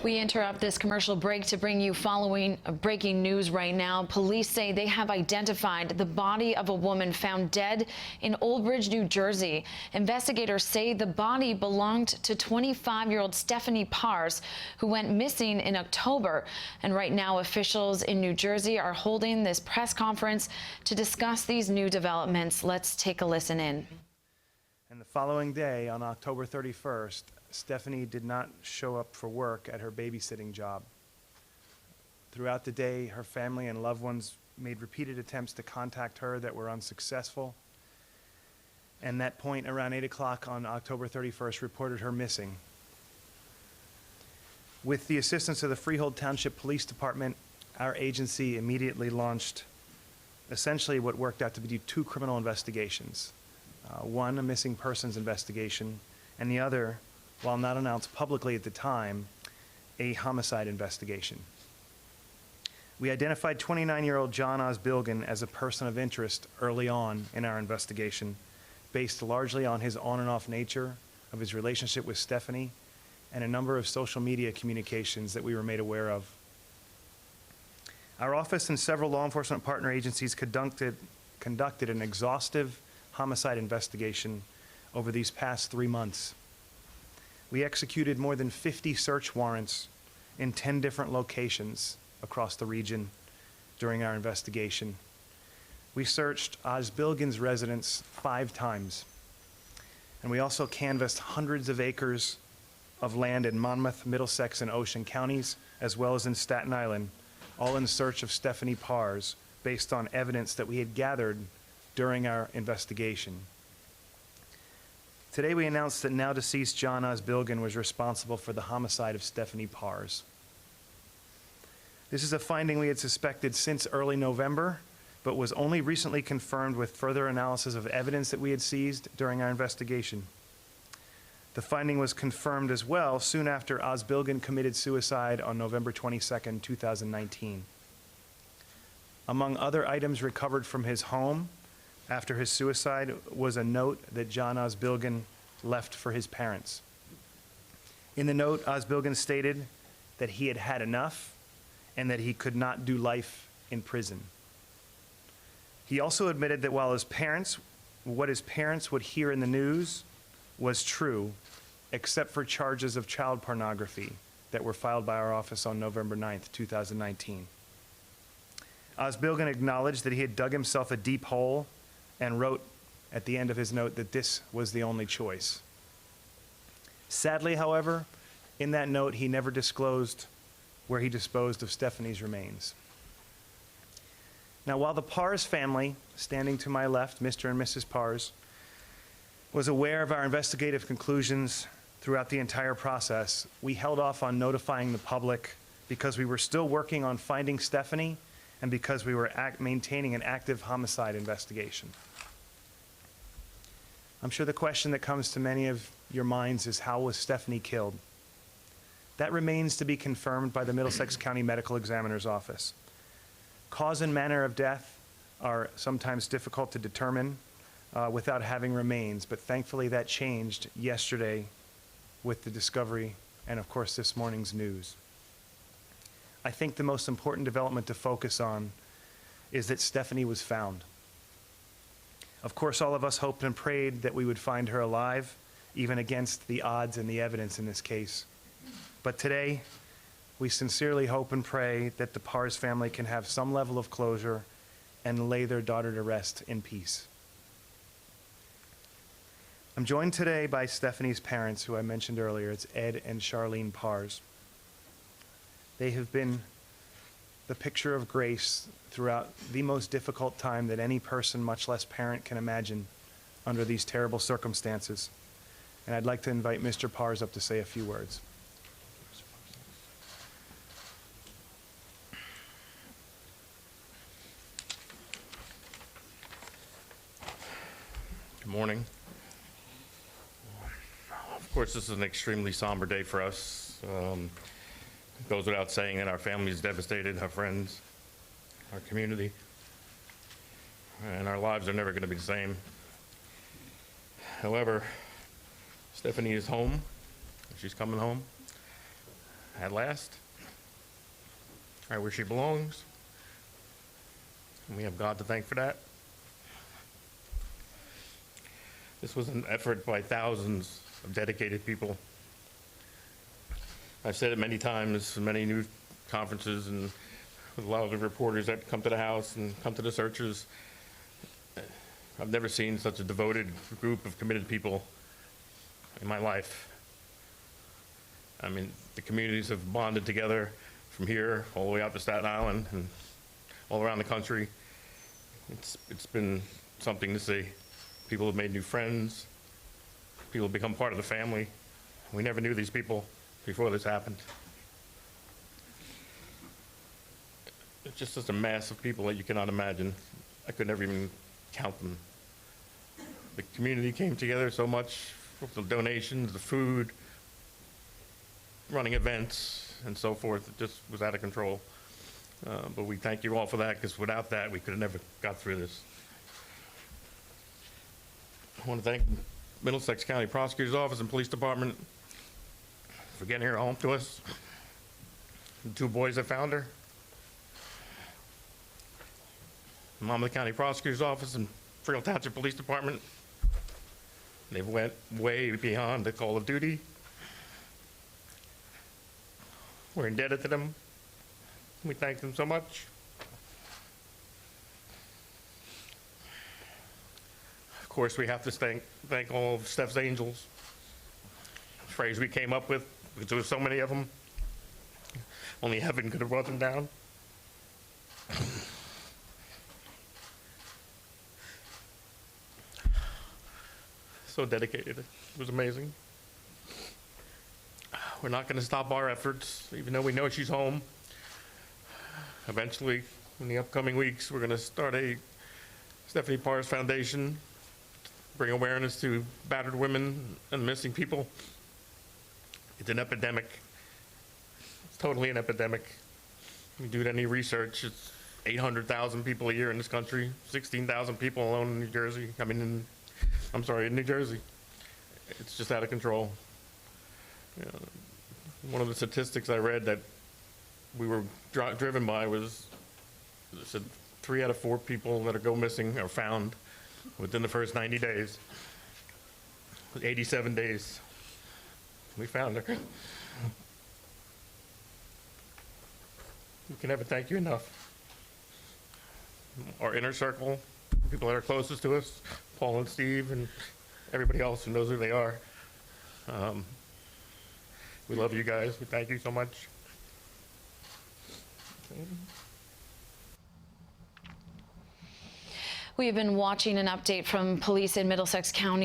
We interrupt this commercial break to bring you following breaking news right now. Police say they have identified the body of a woman found dead in Old Bridge, New Jersey. Investigators say the body belonged to 25-year-old Stephanie Parze, who went missing in October. And right now, officials in New Jersey are holding this press conference to discuss these new developments. Let's take a listen in. And the following day, on October 31st, Stephanie did not show up for work at her babysitting job. Throughout the day, her family and loved ones made repeated attempts to contact her that were unsuccessful. And that point, around 8 o'clock on October 31st, reported her missing. With the assistance of the Old Township Police Department, our agency immediately launched essentially what worked out to be 2 criminal investigations. One, a missing persons investigation, and the other, while not announced publicly at the time, a homicide investigation. We identified 29-year-old John Osbilgan as a person of interest early on in our investigation, based largely on his on and off nature of his relationship with Stephanie and a number of social media communications that we were made aware of. Our office and several law enforcement partner agencies conducted an exhaustive homicide investigation over these past 3 months. We executed more than 50 search warrants in 10 different locations across the region during our investigation. We searched Osbilgan's residence 5 times. And we also canvassed hundreds of acres of land in Monmouth, Middlesex, and Ocean counties, as well as in Staten Island, all in search of Stephanie Parze, based on evidence that we had gathered during our investigation. Today we announced that now deceased John Osbilgan was responsible for the homicide of Stephanie Parze. This is a finding we had suspected since early November, but was only recently confirmed with further analysis of evidence that we had seized during our investigation. The finding was confirmed as well soon after Osbilgan committed suicide on November 22, 2019. Among other items recovered from his home after his suicide was a note that John Osbilgan left for his parents. In the note, Osbilgan stated that he had had enough and that he could not do life in prison. He also admitted that while what his parents would hear in the news was true, except for charges of child pornography that were filed by our office on November 9, 2019. Osbilgan acknowledged that he had dug himself a deep hole and wrote at the end of his note that this was the only choice. Sadly, however, in that note, he never disclosed where he disposed of Stephanie's remains. Now, while the Parze family, standing to my left, Mr. and Mrs. Parze, was aware of our investigative conclusions throughout the entire process, we held off on notifying the public because we were still working on finding Stephanie and because we were maintaining an active homicide investigation. I'm sure the question that comes to many of your minds is, how was Stephanie killed? That remains to be confirmed by the Middlesex County Medical Examiner's Office. Cause and manner of death are sometimes difficult to determine without having remains, but thankfully that changed yesterday with the discovery and, of course, this morning's news. I think the most important development to focus on is that Stephanie was found. Of course, all of us hoped and prayed that we would find her alive, even against the odds and the evidence in this case. But today, we sincerely hope and pray that the Parze family can have some level of closure and lay their daughter to rest in peace. I'm joined today by Stephanie's parents, who I mentioned earlier. It's Ed and Sharlene Parze. They have been the picture of grace throughout the most difficult time that any person, much less parent, can imagine under these terrible circumstances. And I'd like to invite Mr. Parze up to say a few words. Good morning. Of course, this is an extremely somber day for us. It goes without saying that our family is devastated, our friends, our community, and our lives are never going to be the same. However, Stephanie is home. She's coming home. at last, right where she belongs. And we have God to thank for that. This was an effort by thousands of dedicated people. I've said it many times, in many news conferences, and with a lot of the reporters that come to the house and come to the searches. I've never seen such a devoted group of committed people in my life. I mean, the communities have bonded together from here all the way out to Staten Island and all around the country. It's been something to see. People have made new friends. People have become part of the family. We never knew these people before this happened. It's just such a mass of people that you cannot imagine. I could never even count them. The community came together so much with the donations, the food, running events, and so forth. It just was out of control. But we thank you all for that, because without that, we could have never got through this. I want to thank Middlesex County Prosecutor's Office and Police Department for getting her home to us. The two boys that found her. Mom of the County Prosecutor's Office and Freehold Township Police Department. They went way beyond the call of duty. We're indebted to them. We thank them so much. Of course, we have to thank all of Steph's angels. A phrase we came up with, because there were so many of them. Only heaven could have brought them down. So dedicated. It was amazing. We're not going to stop our efforts, even though we know she's home. Eventually, in the upcoming weeks, we're going to start a Stephanie Parze Foundation, bring awareness to battered women and missing people. It's an epidemic. It's totally an epidemic. If you do any research, it's 800,000 people a year in this country, 16,000 people alone in New Jersey. in New Jersey. It's just out of control. You know, one of the statistics I read that we were driven by was, it said 3 out of 4 people that go missing are found within the first 90 days. 87 days, we found her. We can never thank you enough. Our inner circle, people that are closest to us, Paul and Steve and everybody else who knows who they are. We love you guys. We thank you so much. We have been watching an update from police in Middlesex County.